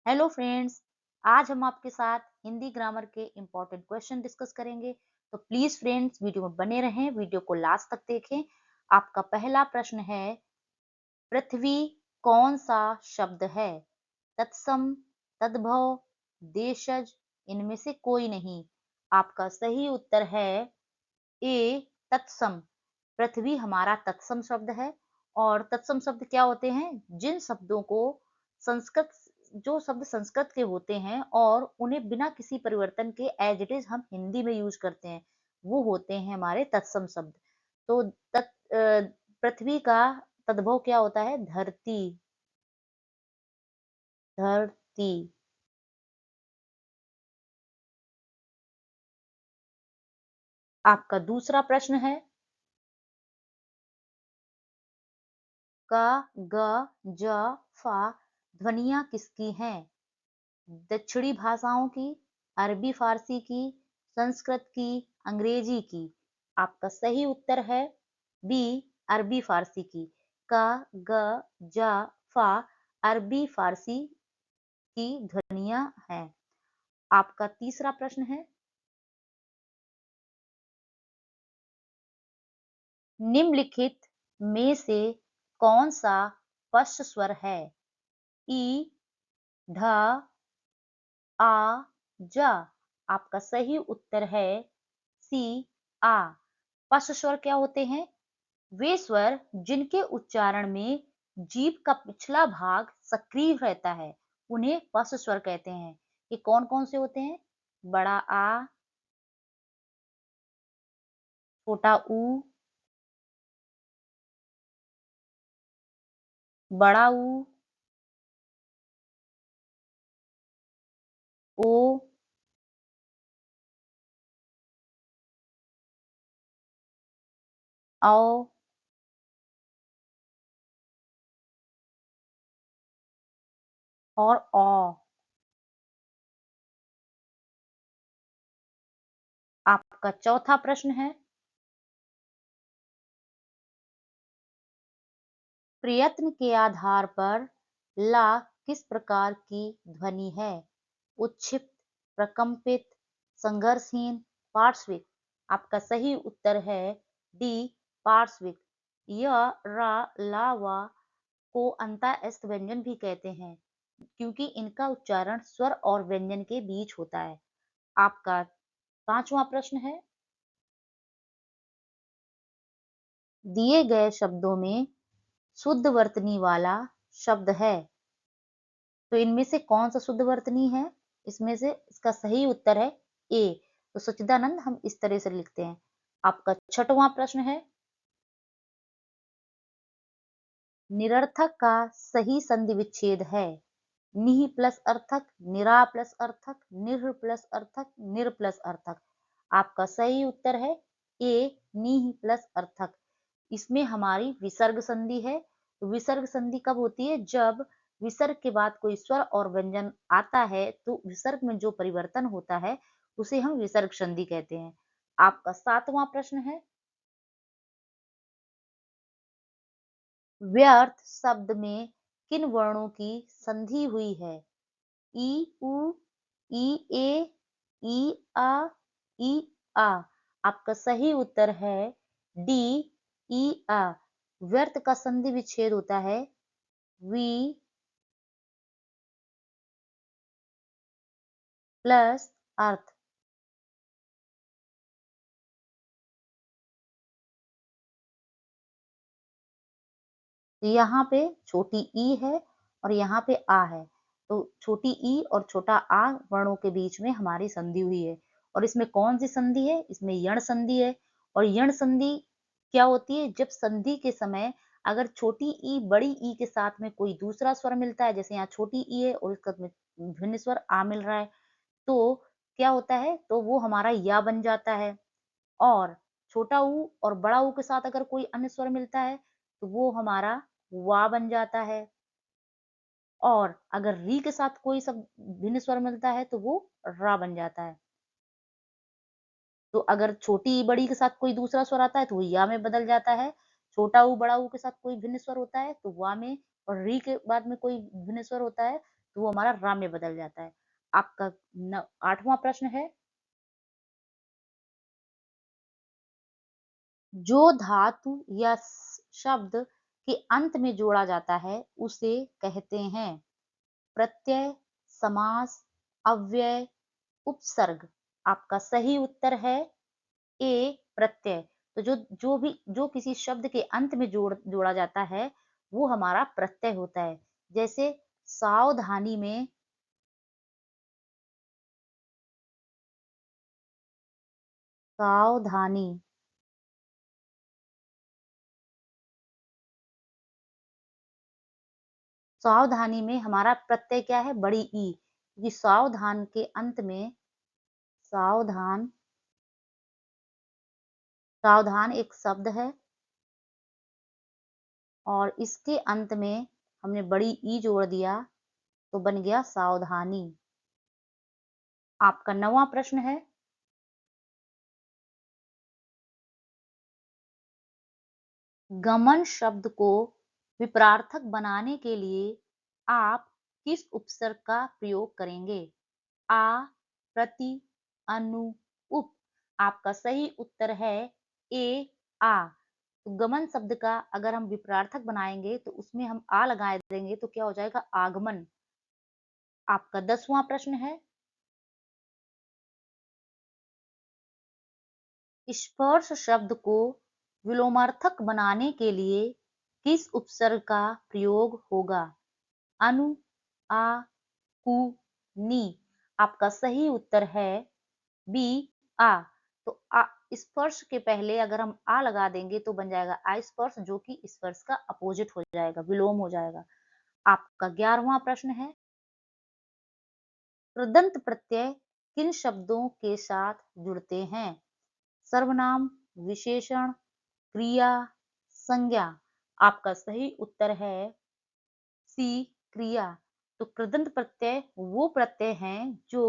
Hello friends. आज हम आपके साथ हिंदी ग्रामर के इम्पोर्टेंट क्वेश्चन डिस्कस करेंगे। तो प्लीज फ्रेंड्स वीडियो में बने रहें, वीडियो को लास्ट तक देखें। आपका पहला प्रश्न है, पृथ्वी कौन सा शब्द है? तत्सम, तद्भव, देशज, इनमें से कोई नहीं। आपका सही उत्तर है ए, तत्सम। पृथ्वी हमारा तत्सम शब्द है। और तत्सम शब्द क्या होते हैं? जिन शब्दों को संस्कृत जो शब्द संस्कृत के होते हैं और उन्हें बिना किसी परिवर्तन के एज इट इज हम हिंदी में यूज करते हैं, वो होते हैं हमारे तत्सम शब्द। तो पृथ्वी का तद्भव क्या होता है? धरती। धरती। आपका दूसरा प्रश्न है, क, ग, ज, फा ध्वनियां किसकी हैं? दक्षिणी भाषाओं की, अरबी फारसी की, संस्कृत की, अंग्रेजी की। आपका सही उत्तर है बी, अरबी फारसी की। क, ग, ज, फा अरबी फारसी की ध्वनियां हैं। आपका तीसरा प्रश्न है, निम्नलिखित में से कौन सा पश्च स्वर है? ई, ध, आ, ज। आपका सही उत्तर है सी, आ। पश्च स्वर क्या होते हैं? वे स्वर जिनके उच्चारण में जीभ का पिछला भाग सक्रिय रहता है, उन्हें पश्च स्वर कहते हैं। ये कौन कौन से होते हैं? बड़ा आ, छोटा ऊ, बड़ा ऊ, ओ, औ, और औ। आपका चौथा प्रश्न है, प्रयत्न के आधार पर ला किस प्रकार की ध्वनि है? उच्छिष्ट, प्रकंपित, संघर्षहीन, पार्श्विक। आपका सही उत्तर है डी, पार्श्विक। य, रा, ला, वा को अंतःस्थ व्यंजन भी कहते हैं, क्योंकि इनका उच्चारण स्वर और व्यंजन के बीच होता है। आपका पांचवा प्रश्न है, दिए गए शब्दों में शुद्ध वर्तनी वाला शब्द है, तो इनमें से कौन सा शुद्ध वर्तनी है? इसमें से इसका सही उत्तर है ए। तो सच्चिदानंद हम इस तरह से लिखते हैं। आपका छठवां प्रश्न है, निरर्थक का सही संधि विच्छेद है? निह प्लस अर्थक, निरा प्लस अर्थक, निर प्लस अर्थक, निर प्लस अर्थक। आपका सही उत्तर है ए, निह प्लस अर्थक। इसमें हमारी विसर्ग संधि है। तो विसर्ग संधि कब होती है? जब विसर्ग के बाद कोई स्वर और व्यंजन आता है, तो विसर्ग में जो परिवर्तन होता है उसे हम विसर्ग संधि कहते हैं। आपका सातवां प्रश्न है, व्यर्थ शब्द में किन वर्णों की संधि हुई है? ई, उ, ई, ए, ई, आ, ई, आ। आपका सही उत्तर है डी, ई, आ। व्यर्थ का संधि विच्छेद होता है वी प्लस अर्थ। तो यहाँ पे छोटी ई है और यहाँ पे आ है। तो छोटी ई और छोटा आ वर्णों के बीच में हमारी संधि हुई है। और इसमें कौन सी संधि है? इसमें यण संधि है। और यण संधि क्या होती है? जब संधि के समय अगर छोटी ई बड़ी ई के साथ में कोई दूसरा स्वर मिलता है, जैसे यहाँ छोटी ई है और इसका में भिन्न स्वर आ मिल रहा है, तो क्या होता है? तो वो हमारा या बन जाता है। और छोटा ऊ और बड़ा ऊ के साथ अगर कोई अन्य स्वर मिलता है, तो वो हमारा वा बन जाता है। और अगर री के साथ कोई सब भिन्न स्वर मिलता है, तो वो रा बन जाता है। तो अगर छोटी ई बड़ी के साथ कोई दूसरा स्वर आता है, तो वो या में बदल जाता है। छोटा ऊ बड़ा ऊ के साथ कोई भिन्न स्वर होता है, तो वा में। और री के बाद में कोई भिन्न स्वर होता है, तो वो हमारा रा में बदल जाता है। आपका 8वां प्रश्न है, जो धातु या शब्द के अंत में जोड़ा जाता है उसे कहते हैं प्रत्यय, समास, अव्यय, उपसर्ग। आपका सही उत्तर है ए प्रत्यय। तो जो किसी शब्द के अंत में जोड़ा जाता है वो हमारा प्रत्यय होता है। जैसे सावधानी में सावधानी, सावधानी में हमारा प्रत्यय क्या है? बड़ी ई, क्योंकि सावधान के अंत में सावधान, सावधान एक शब्द है और इसके अंत में हमने बड़ी ई जोड़ दिया तो बन गया सावधानी। आपका 9वां प्रश्न है, गमन शब्द को विपरार्थक बनाने के लिए आप किस उपसर्ग का प्रयोग करेंगे? आ, प्रति, अनु, उप। आपका सही उत्तर है ए आ। तो गमन शब्द का अगर हम विपरार्थक बनाएंगे तो उसमें हम आ लगा देंगे तो क्या हो जाएगा? आगमन। आपका 10वां प्रश्न है, स्पर्श शब्द को विलोमार्थक बनाने के लिए किस उपसर्ग का प्रयोग होगा? अनु, आ, कु, नी। आपका सही उत्तर है बी आ। तो स्पर्श के पहले अगर हम आ लगा देंगे तो बन जाएगा अस्पर्श, जो कि स्पर्श का अपोजिट हो जाएगा, विलोम हो जाएगा। आपका 11वां प्रश्न है, कृदंत प्रत्यय किन शब्दों के साथ जुड़ते हैं? सर्वनाम, विशेषण, क्रिया, संज्ञा। आपका सही उत्तर है सी क्रिया। तो कृदंत प्रत्यय वो प्रत्यय हैं जो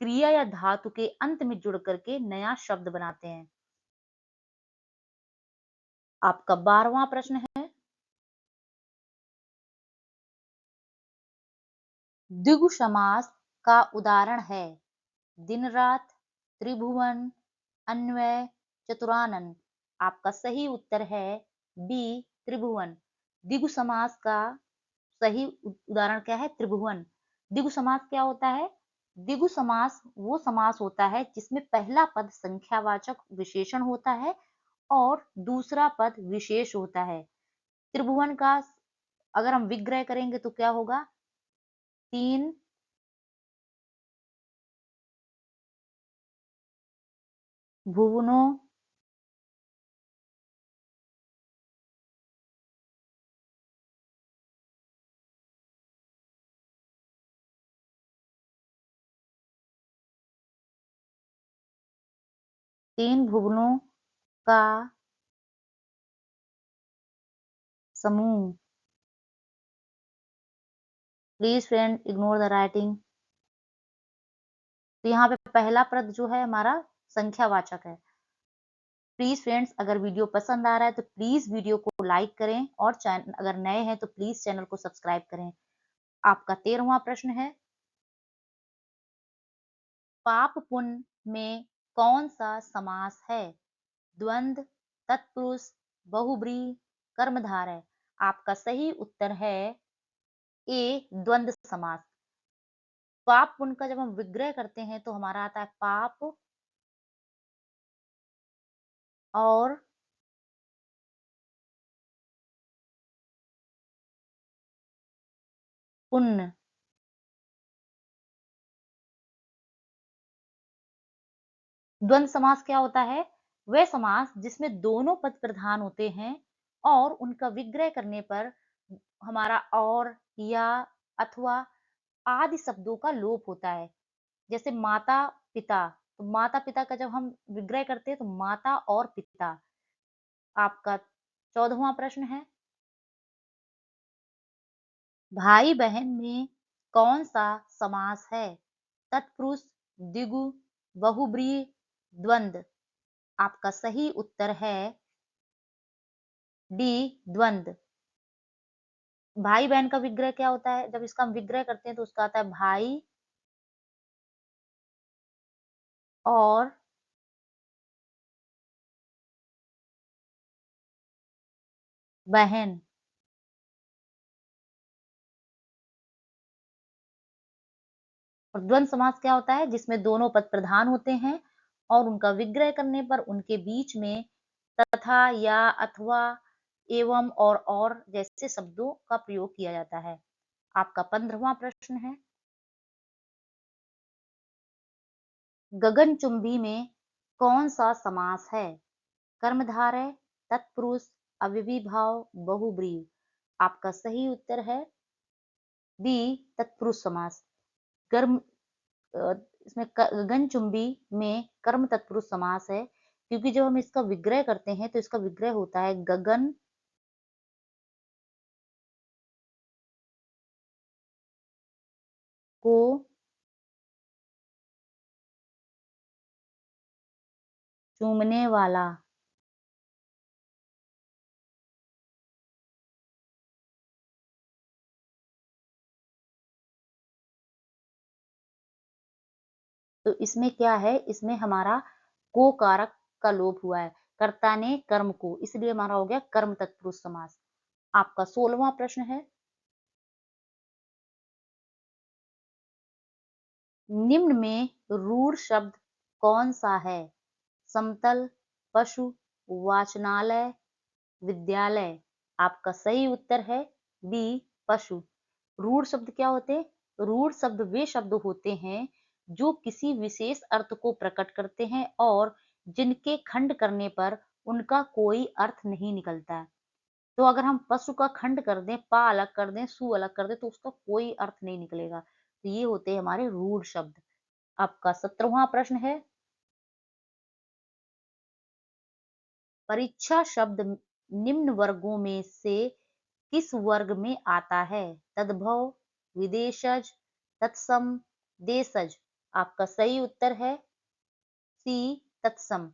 क्रिया या धातु के अंत में जुड़ करके नया शब्द बनाते हैं। आपका 12वां प्रश्न है, द्विगु समास का उदाहरण है दिन रात, त्रिभुवन, अन्वय, चतुरानन। आपका सही उत्तर है बी त्रिभुवन। द्विगु समास का सही उदाहरण क्या है? त्रिभुवन। द्विगु समास क्या होता है? द्विगु समास वो समास होता है जिसमें पहला पद संख्यावाचक विशेषण होता है और दूसरा पद विशेष होता है। त्रिभुवन का अगर हम विग्रह करेंगे तो क्या होगा? 3 भुवनों, 3 भुवनों का समूह। Please friend ignore the writing. तो यहाँ पे पहला पद जो है हमारा संख्यावाचक है। प्लीज फ्रेंड्स, अगर वीडियो पसंद आ रहा है तो प्लीज वीडियो को लाइक करें और चैनल अगर नए हैं तो प्लीज चैनल को सब्सक्राइब करें। आपका 13वां प्रश्न है, पाप पुण्य में कौन सा समास है? द्वंद्व, तत्पुरुष, बहुब्रीहि, कर्मधारय। आपका सही उत्तर है ए द्वंद्व समास। पाप पुण्य का जब हम विग्रह करते हैं तो हमारा आता है पाप और पुण्य। द्वंद्व समास क्या होता है? वह समास जिसमें दोनों पद प्रधान होते हैं और उनका विग्रह करने पर हमारा और, या, अथवा आदि शब्दों का लोप होता है। जैसे माता पिता, तो माता पिता का जब हम विग्रह करते हैं तो माता और पिता। आपका 14वां प्रश्न है, भाई बहन में कौन सा समास है? तत्पुरुष, द्विगु, बहुब्रीहि, द्वंद्व। आपका सही उत्तर है डी द्वंद्व। भाई बहन का विग्रह क्या होता है? जब इसका हम विग्रह करते हैं तो उसका आता है भाई और बहन। और द्वंद्व समास क्या होता है? जिसमें दोनों पद प्रधान होते हैं और उनका विग्रह करने पर उनके बीच में तथा, या, अथवा, एवं और जैसे शब्दों का प्रयोग किया जाता है। आपका 15वां प्रश्न है, गगनचुंबी में कौन सा समास है? कर्मधारय, तत्पुरुष, अव्ययीभाव, बहुब्रीहि। आपका सही उत्तर है बी, तत्पुरुष समास। कर्म इसमें गगनचुंबी में कर्म तत्पुरुष समास है, क्योंकि जब हम इसका विग्रह करते हैं तो इसका विग्रह होता है गगन को चूमने वाला। तो इसमें क्या है? इसमें हमारा को कारक का लोप हुआ है, कर्ता ने कर्म को, इसलिए हमारा हो गया कर्म तत्पुरुष समास। आपका 16वां प्रश्न है, निम्न में रूढ़ शब्द कौन सा है? समतल, पशु, वाचनालय, विद्यालय। आपका सही उत्तर है बी, पशु। रूढ़ शब्द क्या होते हैं? रूढ़ शब्द वे शब्द होते हैं जो किसी विशेष अर्थ को प्रकट करते हैं और जिनके खंड करने पर उनका कोई अर्थ नहीं निकलता है। तो अगर हम पशु का खंड कर दें, पा अलग कर दें, सु अलग कर दें, तो उसका कोई अर्थ नहीं निकलेगा। तो ये होते हैं हमारे रूढ़ शब्द। आपका 17वां प्रश्न है, परीक्षा शब्द निम्न वर्गों में से किस वर्ग में आता है? तद्भव, विदेशज, तत्सम, देशज। आपका सही उत्तर है सी, तत्सम।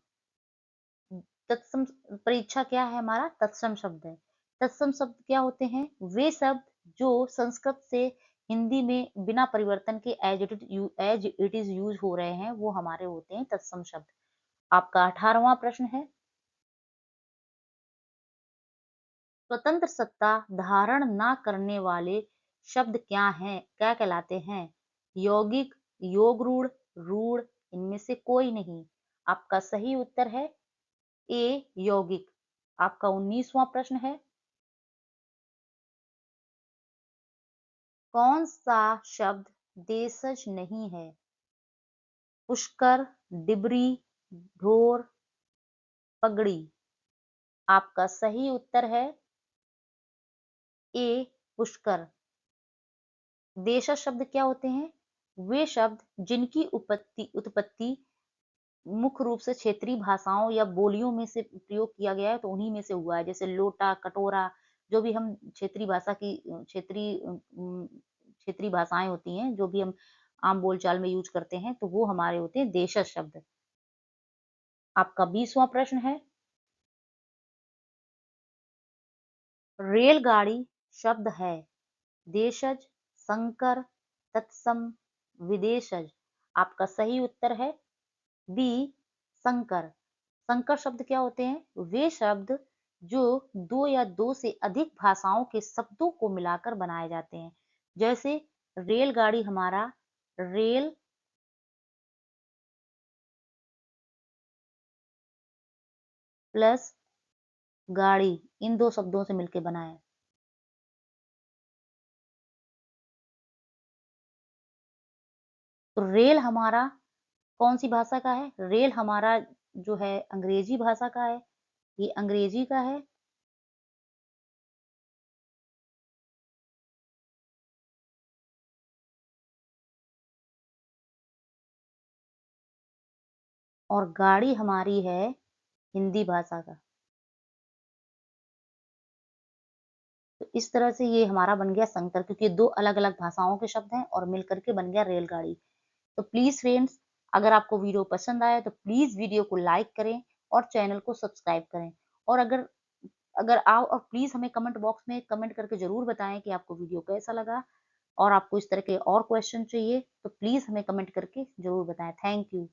तत्सम परीक्षा क्या है? हमारा तत्सम शब्द है। तत्सम शब्द क्या होते हैं? वे शब्द जो संस्कृत से हिंदी में बिना परिवर्तन के एज इट इज यूज हो रहे हैं, वो हमारे होते हैं तत्सम शब्द। आपका 18वां प्रश्न है, स्वतंत्र सत्ता धारण न करने वाले शब्द क्या हैं, क्या कहलाते हैं? यौगिक, योग रूढ़, रूढ़, इनमें से कोई नहीं। आपका सही उत्तर है ए, यौगिक। आपका 19वां प्रश्न है, कौन सा शब्द देशज नहीं है? पुष्कर, डिबरी, ढोर, पगड़ी। आपका सही उत्तर है ए, पुष्कर। देशज शब्द क्या होते हैं? वे शब्द जिनकी उत्पत्ति उत्पत्ति मुख्य रूप से क्षेत्रीय भाषाओं या बोलियों में से प्रयोग किया गया है, तो उन्हीं में से हुआ है। जैसे लोटा, कटोरा, जो भी हम क्षेत्रीय भाषा की क्षेत्रीय भाषाएं होती हैं, जो भी हम आम बोलचाल में यूज करते हैं, तो वो हमारे होते हैं देशज शब्द। आपका 20वां प्रश्न है, रेलगाड़ी शब्द है देशज, संकर, तत्सम, विदेशज। आपका सही उत्तर है बी, संकर। संकर शब्द क्या होते हैं? वे शब्द जो दो या दो से अधिक भाषाओं के शब्दों को मिलाकर बनाए जाते हैं। जैसे रेलगाड़ी हमारा रेल प्लस गाड़ी, इन दो शब्दों से मिलकर बना है। तो रेल हमारा कौन सी भाषा का है? रेल हमारा जो है अंग्रेजी भाषा का है, ये अंग्रेजी का है। और गाड़ी हमारी है हिंदी भाषा का। तो इस तरह से ये हमारा बन गया संकर, क्योंकि दो अलग अलग भाषाओं के शब्द हैं और मिलकर के बन गया रेलगाड़ी। तो प्लीज फ्रेंड्स, अगर आपको वीडियो पसंद आया तो प्लीज वीडियो को लाइक करें और चैनल को सब्सक्राइब करें। और अगर अगर आओ और प्लीज़ हमें कमेंट बॉक्स में कमेंट करके ज़रूर बताएँ कि आपको वीडियो कैसा लगा और आपको इस तरह के और क्वेश्चन चाहिए, तो प्लीज़ हमें कमेंट करके ज़रूर बताएँ। Thank you.